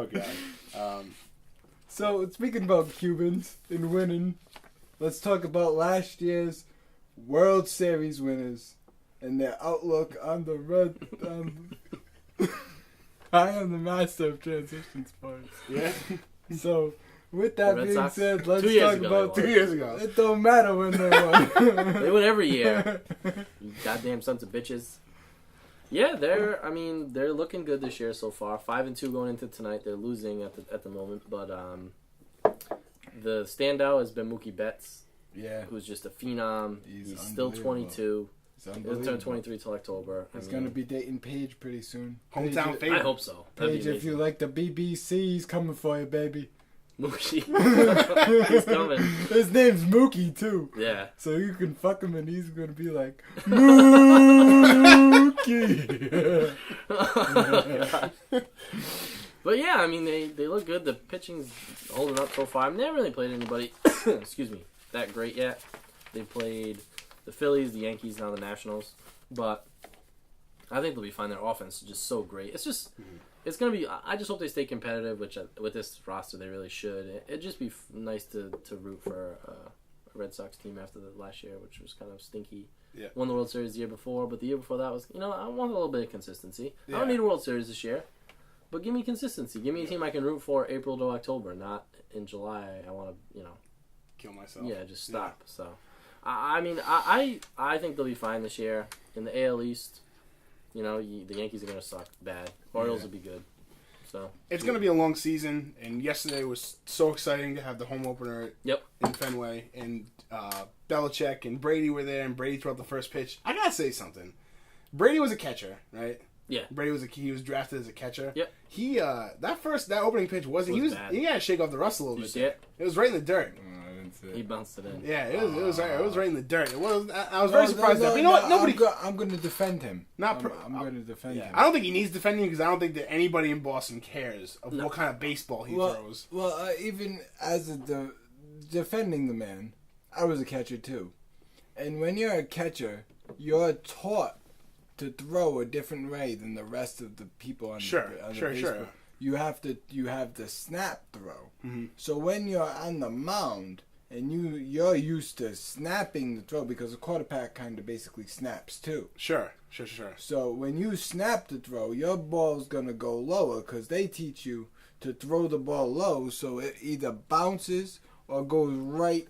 Okay. So, speaking about Cubans and winning, let's talk about last year's World Series winners and their outlook on the red. I am the master of transition sports. Yeah. So, with that Red being Sox, said, let's 2 years talk ago about they 2 years ago. It don't matter when they won. They win every year. You goddamn sons of bitches. Yeah, they're looking good this year so far. 5-2 going into tonight. They're losing at the moment, but the standout has been Mookie Betts. Yeah, Who's just a phenom. He's still unbelievable. 22. He's He'll turn 23 till October. He's going to be dating Paige pretty soon. Hometown Paige, favorite. I hope so. That'd Paige, be if you like the BBC, he's coming for you, baby. Mookie. He's coming. His name's Mookie, too. Yeah. So you can fuck him and he's going to be like, Mookie! But yeah, I mean, they look good. The pitching's holding up so far. I mean, they haven't really played anybody, excuse me, that great yet. They played the Phillies, the Yankees, now the Nationals. But I think they'll be fine. Their offense is just so great. It's just, it's going to be, I just hope they stay competitive, which with this roster they really should. It'd just be nice to root for a Red Sox team after the last year, which was kind of stinky. Yeah. Won the World Series the year before, but the year before that was, I want a little bit of consistency. Yeah. I don't need a World Series this year. But give me consistency. Give me a team I can root for April to October, not in July. I want to, Kill myself. Yeah, just stop. Yeah. So, I think they'll be fine this year. In the AL East, the Yankees are going to suck bad. Orioles will be good. So it's going to be a long season, and yesterday was so exciting to have the home opener in Fenway, and Belichick and Brady were there, and Brady threw out the first pitch. I got to say something. Brady was a catcher, right? Yeah, Brady he was drafted as a catcher. Yep. He that opening pitch he had to shake off the rust a little bit. Did you see it? It was right in the dirt. I didn't see it. He bounced it in. Yeah, it was right in the dirt. It was. I was very surprised. You know what? Nobody. I'm going to defend him. I'm going to defend him. I don't think he needs defending because I don't think that anybody in Boston cares of what kind of baseball he throws. Well, even as defending the man, I was a catcher too, and when you're a catcher, you're taught to throw a different way than the rest of the people on the baseball. You have the snap throw. Mm-hmm. So when you're on the mound and you're used to snapping the throw because the quarterback kind of basically snaps too. Sure. So when you snap the throw, your ball's gonna go lower because they teach you to throw the ball low so it either bounces or goes right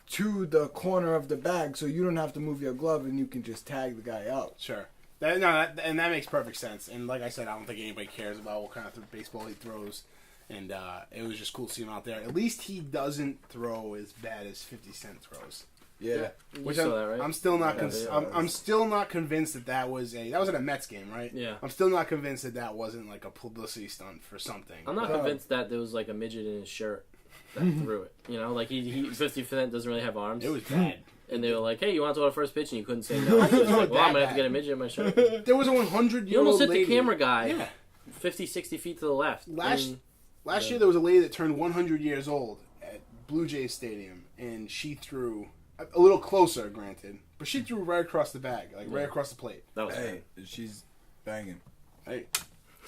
to the corner of the bag so you don't have to move your glove and you can just tag the guy out. Sure. That makes perfect sense. And like I said, I don't think anybody cares about what kind of baseball he throws. And it was just cool to see him out there. At least he doesn't throw as bad as 50 Cent throws. Yeah. Which saw that, right? I'm still not. I'm still not convinced that was at a Mets game, right? Yeah. I'm still not convinced that wasn't like a publicity stunt for something. I'm not convinced that there was like a midget in his shirt that threw it. Like he 50 Cent doesn't really have arms. It was bad. And they were like, "Hey, you want to throw the first pitch?" And you couldn't say no. He was like, "Well, I'm gonna have to get a midget in my shirt." There was a 100-year-old You almost hit lady. the camera guy. Yeah. 50, 60 feet to the left. Last year there was a lady that turned 100 years old at Blue Jays Stadium, and she threw a little closer, granted, but she threw right across the bag, right across the plate. That was she's banging. Hey,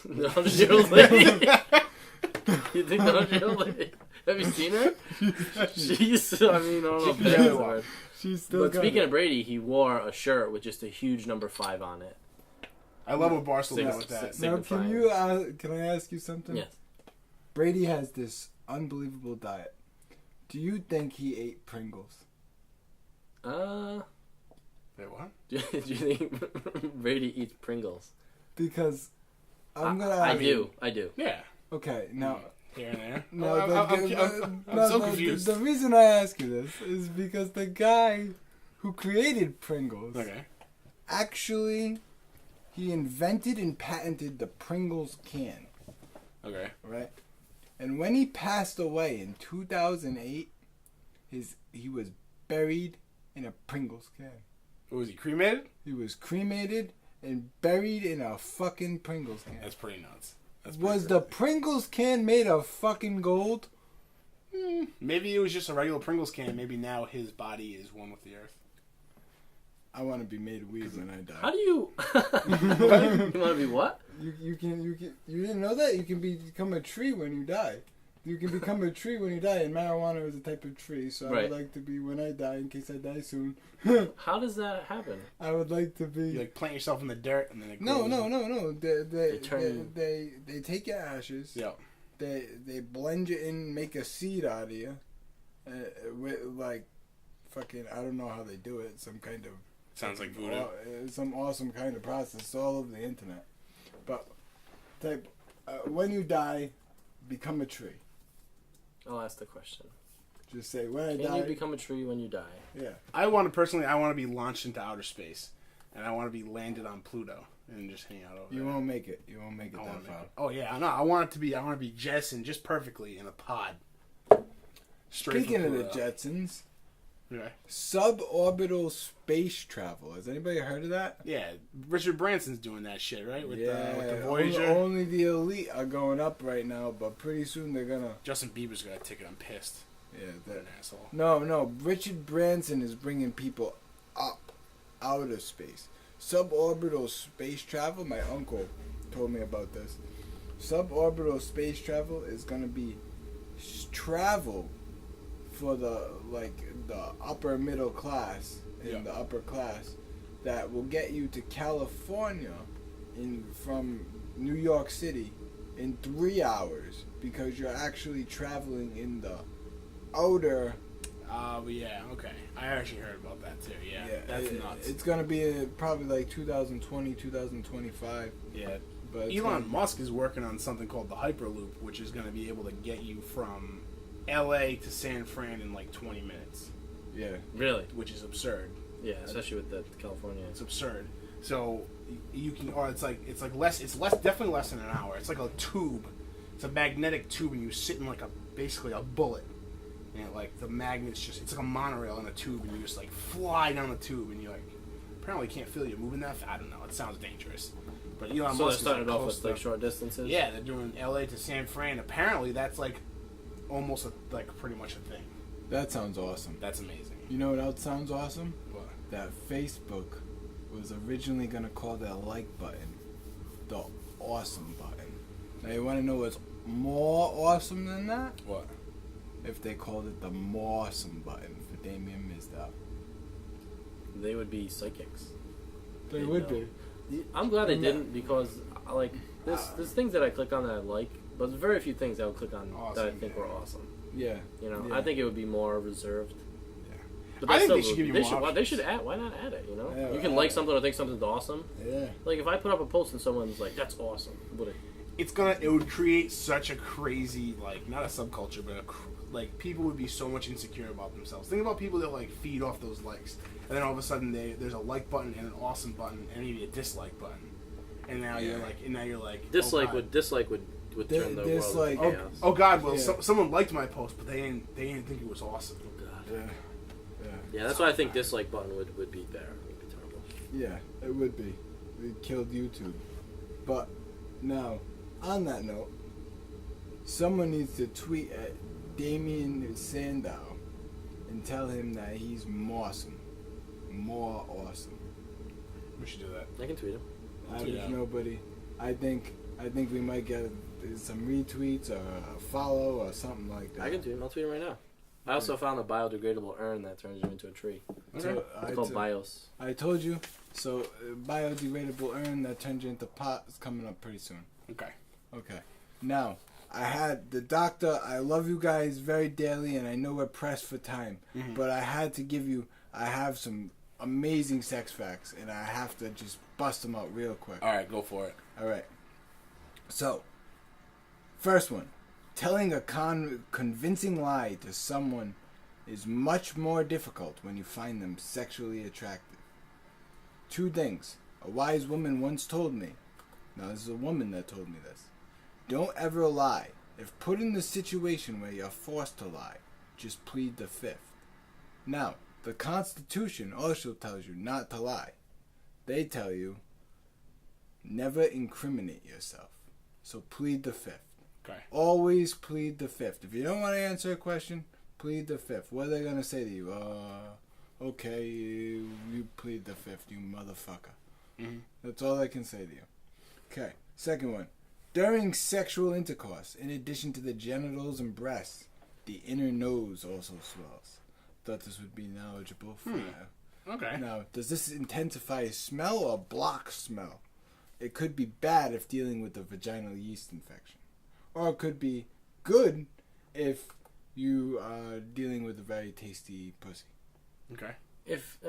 the 100-year-old lady. You think the 100-year-old lady? Have you seen her? She's. I don't know if that's the word. She's still. But speaking of Brady, he wore a shirt with just a huge number 5 on it. I love what Barstool did with that. Now, can I ask you something? Yes. Brady has this unbelievable diet. Do you think he ate Pringles? Wait, what? Do you think Brady eats Pringles? Because I'm gonna. I do. Yeah. Okay, now. Here and there. No, I'm so confused. The reason I ask you this is because the guy who created Pringles, actually, he invented and patented the Pringles can. Okay. Right? And when he passed away in 2008, he was buried in a Pringles can. Was he cremated? He was cremated and buried in a fucking Pringles can. That's pretty nuts. Was the Pringles can made of fucking gold? Maybe it was just a regular Pringles can. Maybe now his body is one with the earth. I want to be made of weed when I die. How do you... You want to be what? You didn't know that? You can become a tree when you die. You can become a tree when you die, and marijuana is a type of tree. So I would like to be when I die, in case I die soon. How does that happen? I would like to be. You like plant yourself in the dirt and then it No. grows. They take your ashes. Yeah. They blend you in, make a seed out of you. With like, fucking, I don't know how they do it. Some kind of. Sounds like voodoo. Some awesome kind of process. It's all over the internet. But when you die, become a tree. I'll ask the question. Just say, when I die... Can you become a tree when you die? Yeah. I want to be launched into outer space. And I want to be landed on Pluto. And just hang out over there. You won't make it. You won't make it that far. Oh, yeah. I know. I want to be jettisoned just perfectly in a pod. Speaking of the Jetsons... Yeah. Suborbital space travel. Has anybody heard of that? Yeah. Richard Branson's doing that shit, right? With the Voyager. Only the elite are going up right now, but pretty soon they're gonna... Justin Bieber's got a ticket. I'm pissed. Yeah, that asshole. No. Richard Branson is bringing people up out of space. Suborbital space travel. My uncle told me about this. Suborbital space travel is gonna be travel for the upper middle class and the upper class that will get you to California from New York City in 3 hours because you're actually traveling in the outer. Yeah, okay. I actually heard about that too. Yeah, that's nuts. It's gonna be probably like 2020, 2025. Yeah, but Elon Musk is working on something called the Hyperloop, which is gonna be able to get you from LA to San Fran in like 20 minutes. Yeah. Really? Which is absurd. Yeah, especially with the California. It's absurd. So you can, or it's definitely less than an hour. It's like a tube. It's a magnetic tube, and you sit in like basically a bullet. And like the magnets it's like a monorail in a tube, and you just like fly down the tube, and you like apparently can't feel you moving that fast. I don't know. It sounds dangerous. But Elon Musk they're starting off with like short distances. Yeah, they're doing LA to San Fran. Apparently, that's like almost pretty much a thing. That sounds awesome. That's amazing. You know what else sounds awesome? What? That Facebook was originally gonna call that like button the awesome button. Now you want to know what's more awesome than that? What? If they called it the Mawesome button for Damien Mizdow. They would be psychics. They would be. I'm glad they didn't, because there's things that I click on that I like, but there's very few things I would click on that I think were awesome. Yeah. You know, I think it would be more reserved. Yeah. But I think they should give you more options. They should add. Why not add it? You know, Yeah, you can like something or think something's awesome. Yeah. Like if I put up a post and someone's like, "That's awesome," it would create such a crazy, like, not a subculture, but like people would be so much insecure about themselves. Think about people that like feed off those likes, and then all of a sudden there's a like button and an awesome button and maybe a dislike button, and now you're like dislike would turn the world into chaos. Oh God! Well, someone liked my post, but they didn't think it was awesome. Oh God. Yeah. Yeah, that's why I think dislike button would be better. It would be terrible. Yeah, it would be. It killed YouTube. But now, on that note, someone needs to tweet at Damien Sandow and tell him that he's awesome. More awesome. We should do that. I can tweet him. There's nobody. I think we might get some retweets or a follow or something like that. I can tweet him. I'll tweet him right now. I also found a biodegradable urn that turns you into a tree. Okay. It's called BIOS. I told you. So, biodegradable urn that turns you into pot is coming up pretty soon. Okay. Now, I had the doctor. I love you guys very dearly, and I know we're pressed for time. Mm-hmm. But I had to give you. I have some amazing sex facts, and I have to just bust them out real quick. All right, go for it. All right. So, first one. Telling a convincing lie to someone is much more difficult when you find them sexually attractive. 2 things. A wise woman once told me. Now, this is a woman that told me this. Don't ever lie. If put in the situation where you're forced to lie, just plead the fifth. Now, the Constitution also tells you not to lie. They tell you never incriminate yourself. So plead the fifth. Okay. Always plead the fifth. If you don't want to answer a question, plead the fifth. What are they going to say to you? Okay, you plead the fifth, you motherfucker. Mm-hmm. That's all I can say to you. Okay. Second one. During sexual intercourse, in addition to the genitals and breasts, the inner nose also swells. Thought this would be knowledgeable for now. Okay. Now, does this intensify smell or block smell? It could be bad if dealing with a vaginal yeast infection. Or it could be good if you are dealing with a very tasty pussy. Okay. If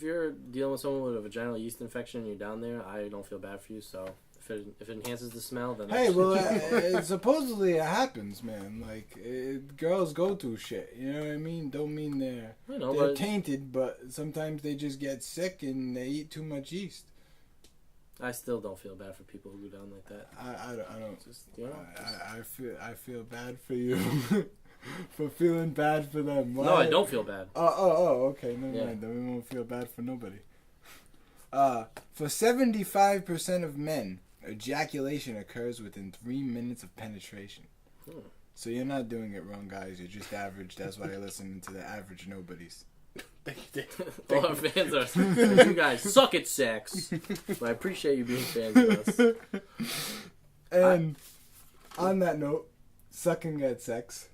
you're dealing with someone with a vaginal yeast infection and you're down there, I don't feel bad for you. So if it enhances the smell, then hey, well, supposedly it happens, man. Like girls go through shit. You know what I mean? Don't mean they're tainted, but sometimes they just get sick and they eat too much yeast. I still don't feel bad for people who go down like that. I don't. Just, I feel bad for you. For feeling bad for them. Why? No, I don't feel bad. Okay. Never mind. Then we won't feel bad for nobody. For 75% of men, ejaculation occurs within 3 minutes of penetration. So you're not doing it wrong, guys. You're just average. That's why you're listening to the average Nobodies. All our fans are, you guys suck at sex. But I appreciate you being fans of us. And on that note, sucking at sex,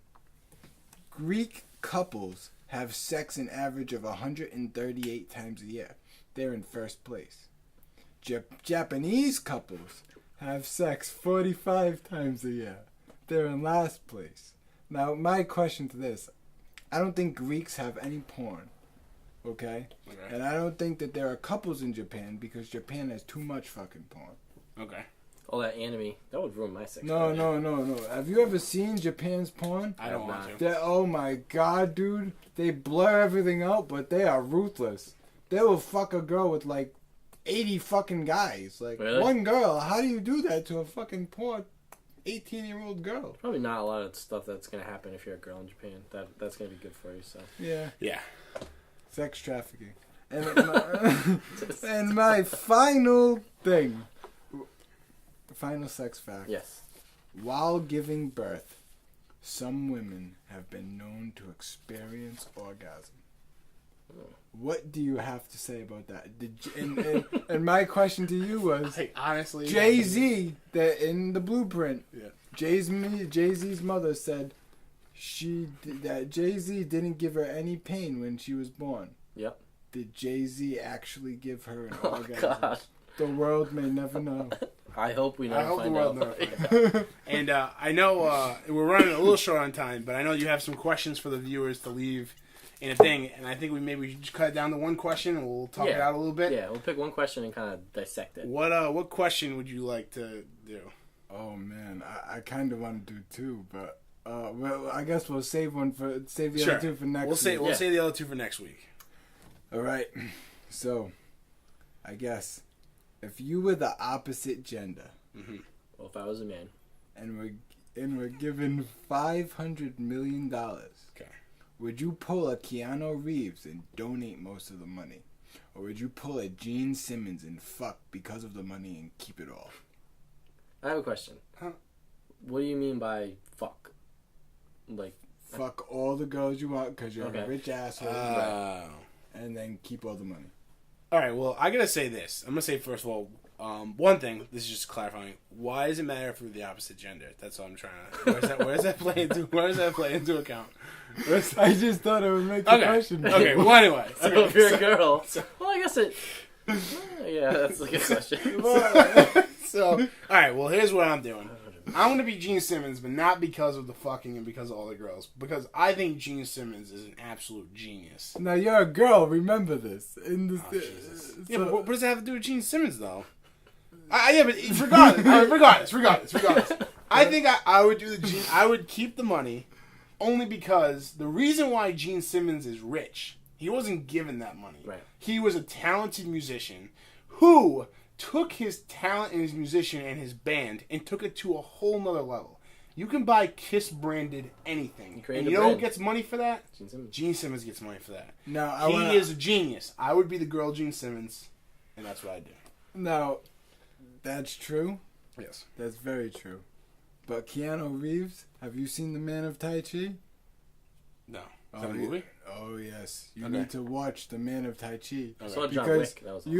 Greek couples have sex an average of 138 times a year. They're in first place. Japanese couples have sex 45 times a year. They're in last place. Now, my question to this, I don't think Greeks have any porn. Okay? And I don't think that there are couples in Japan because Japan has too much fucking porn. Okay. All that anime, that would ruin my sex. No. Have you ever seen Japan's porn? I don't want to. Oh my god, dude. They blur everything out, but they are ruthless. They will fuck a girl with like 80 fucking guys. Like, really? One girl. How do you do that to a fucking poor 18-year-old girl? Probably not a lot of stuff that's going to happen if you're a girl in Japan. That's going to be good for you, so. Yeah. Sex trafficking. And my final thing. Final sex fact. Yes. While giving birth, some women have been known to experience orgasm. What do you have to say about that? And my question to you was, honestly, Jay-Z, that in the blueprint, Jay-Z's mother said that Jay-Z didn't give her any pain when she was born. Yep. Did Jay-Z actually give her an orgasm? God. The world may never know. I hope we never find out. And I know we're running a little short on time, but I know you have some questions for the viewers to leave in a thing, and I think we should just cut it down to one question, and we'll talk it out a little bit. Yeah, we'll pick one question and kind of dissect it. What question would you like to do? Oh man, I kind of want to do two, but well, I guess we'll save the other two for next week. We'll save the other two for next week. All right. So, I guess if you were the opposite gender, well, if I was a man, and we're given $500 million, okay, would you pull a Keanu Reeves and donate most of the money, or would you pull a Gene Simmons and fuck because of the money and keep it all? I have a question. What do you mean by fuck? Like fuck all the girls you want because you're a rich asshole, and then keep all the money. All right, well, I gotta say this. I'm gonna say first of all, one thing. This is just clarifying. Why does it matter if we're the opposite gender? That's all I'm trying to. Where does that play into? Where does that play into account? I just thought it would make the question. Okay. Well, anyway. So if you're a girl, well, I guess it. Yeah, that's a good question. So, all right. Well, here's what I'm doing. I'm going to be Gene Simmons, but not because of the fucking and because of all the girls. Because I think Gene Simmons is an absolute genius. Now, you're a girl. Remember this. Jesus. Yeah, but what does that have to do with Gene Simmons, though? But regardless. I think I would do I would keep the money only because the reason why Gene Simmons is rich, he wasn't given that money. Right. He was a talented musician who took his talent and his musician and his band and took it to a whole nother level. You can buy Kiss branded anything. And you know who gets money for that? Gene Simmons. Gene Simmons gets money for that. Now, he is a genius. I would be the girl Gene Simmons, and that's what I do. Now, that's true. Yes. That's very true. But Keanu Reeves, have you seen The Man of Tai Chi? No. Is that a movie? Oh, yes. You need to watch The Man of Tai Chi. I saw John Wick. That was awesome.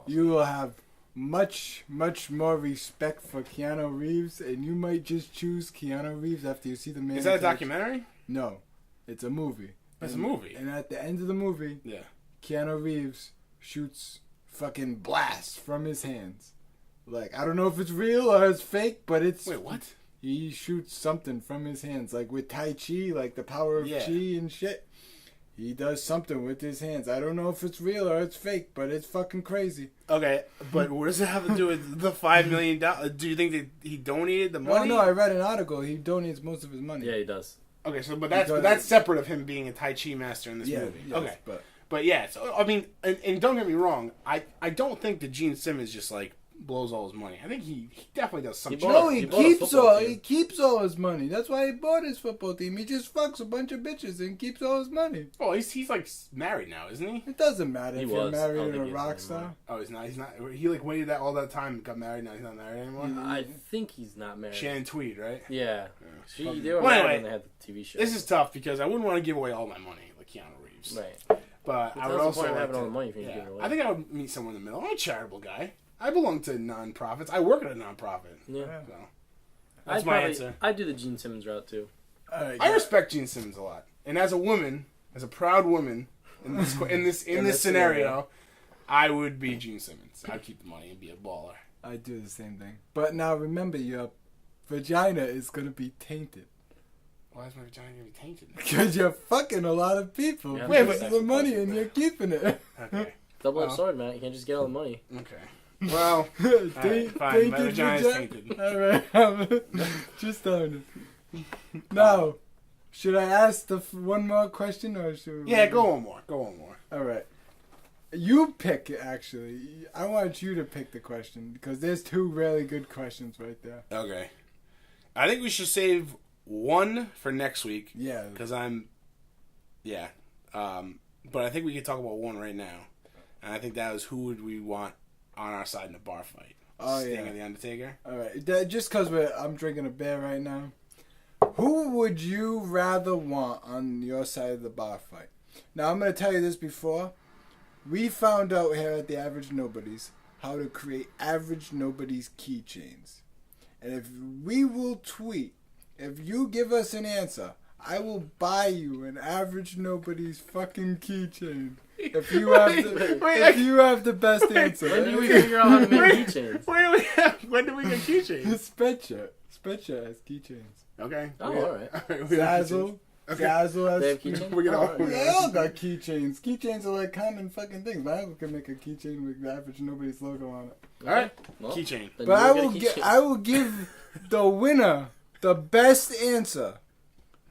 You will have much more respect for Keanu Reeves, and you might just choose Keanu Reeves after you see the man. Is that a documentary? No, it's a movie. It's a movie. And at the end of the movie, Keanu Reeves shoots fucking blasts from his hands. Like, I don't know if it's real or it's fake, but it's... Wait, what? He shoots something from his hands, like with Tai Chi, like the power of Chi and shit. He does something with his hands. I don't know if it's real or it's fake, but it's fucking crazy. Okay, but what does it have to do with the $5 million? Do you think that he donated the money? No, I read an article. He donates most of his money. Yeah, he does. Okay, so that's separate of him being a Tai Chi master in this movie. Yes, okay, but yeah, so I mean, and don't get me wrong, I don't think that Gene Simmons just like blows all his money. I think he definitely does something. He keeps all his money. That's why he bought his football team. He just fucks a bunch of bitches and keeps all his money. Oh, he's like married now, isn't he? It doesn't matter if you're married to a rock star. Oh, he's not. He's not. He like waited all that time and got married. Now he's not married anymore. I think he's not married. Shannon Tweed, right? Yeah. They were married when they had the TV show. This is tough because I wouldn't want to give away all my money like Keanu Reeves. Right. But I would also having all the money if you give it away. I think I would meet somewhere in the middle. I'm a charitable guy. I belong to non-profits. I work at a non-profit. Yeah. So that's my answer. I'd do the Gene Simmons route, too. I respect Gene Simmons a lot. And as a woman, as a proud woman, in this scenario, I would be Gene Simmons. I'd keep the money and be a baller. I'd do the same thing. But now remember, your vagina is going to be tainted. Why is my vagina going to be tainted? Because you're fucking a lot of people. Yeah, wait, but the money and you're keeping it. Okay. Double-edged sword, man. You can't just get all the money. Okay. Well, fine. My vagina's tainted. Alright, just telling you. Now, should I ask one more question or should we... Yeah, go one more. Alright. You pick it, actually. I want you to pick the question because there's two really good questions right there. Okay. I think we should save one for next week. Yeah. Because Yeah. But I think we can talk about one right now. And I think that was who would we want on our side in a bar fight. Sting or The Undertaker. Alright. Just because I'm drinking a beer right now. Who would you rather want on your side of the bar fight? Now, I'm going to tell you this before. We found out here at the Average Nobodies how to create Average Nobodies keychains. And if we will tweet, if you give us an answer, I will buy you an Average Nobody's fucking keychain. If you have the best answer. When do we figure out how to make keychains? When do we get keychains? Spreadshirt has keychains. Okay. Oh, alright. Zazzle. Okay. Zazzle has they have keychains? They all got keychains. Keychains are like common fucking things. My uncle can make a keychain with the Average Nobody's logo on it. Alright. Well, keychain. But I will give the winner the best answer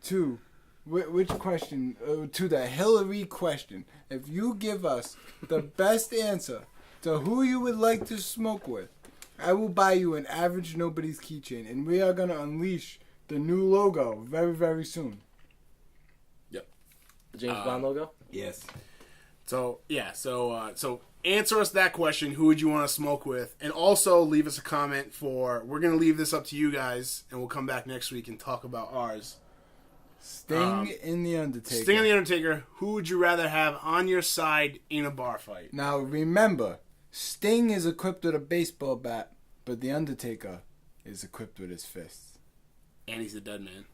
to which question? To the Hillary question. If you give us the best answer to who you would like to smoke with, I will buy you an Average Nobody's keychain, and we are gonna unleash the new logo very, very soon. Yep. The James Bond logo. Yes. So answer us that question. Who would you want to smoke with? And also leave us a comment we're gonna leave this up to you guys, and we'll come back next week and talk about ours. Sting and The Undertaker. Sting and The Undertaker. Who would you rather have on your side in a bar fight? Now remember, Sting is equipped with a baseball bat, but The Undertaker is equipped with his fists. And he's the dead man.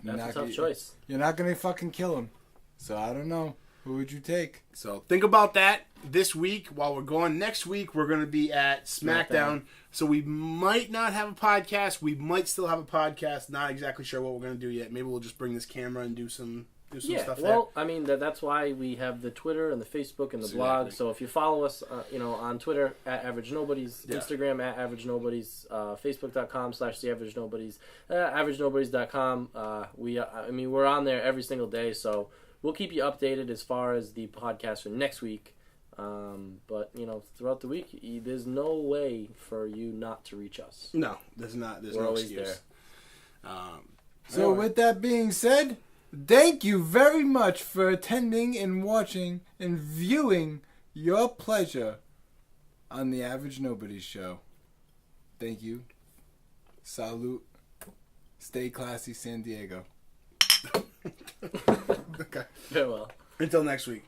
That's a tough choice. You're not gonna fucking kill him. So I don't know. Who would you take? So think about that this week while we're going. Next week we're going to be at SmackDown. So we might not have a podcast. We might still have a podcast. Not exactly sure what we're going to do yet. Maybe we'll just bring this camera and do some stuff there. Well, I mean, that's why we have the Twitter and the Facebook and the blog. So if you follow us, on Twitter at Average Nobodies, Instagram at Average Nobodies, Facebook.com/TheAverageNobodies, AverageNobodies.com. We're on there every single day. So we'll keep you updated as far as the podcast for next week. But throughout the week, there's no way for you not to reach us. No, there's not. There's no excuse. So with that being said, thank you very much for attending and watching and viewing your pleasure on the Average Nobodies show. Thank you. Salute. Stay classy, San Diego. Okay. Farewell. Until next week.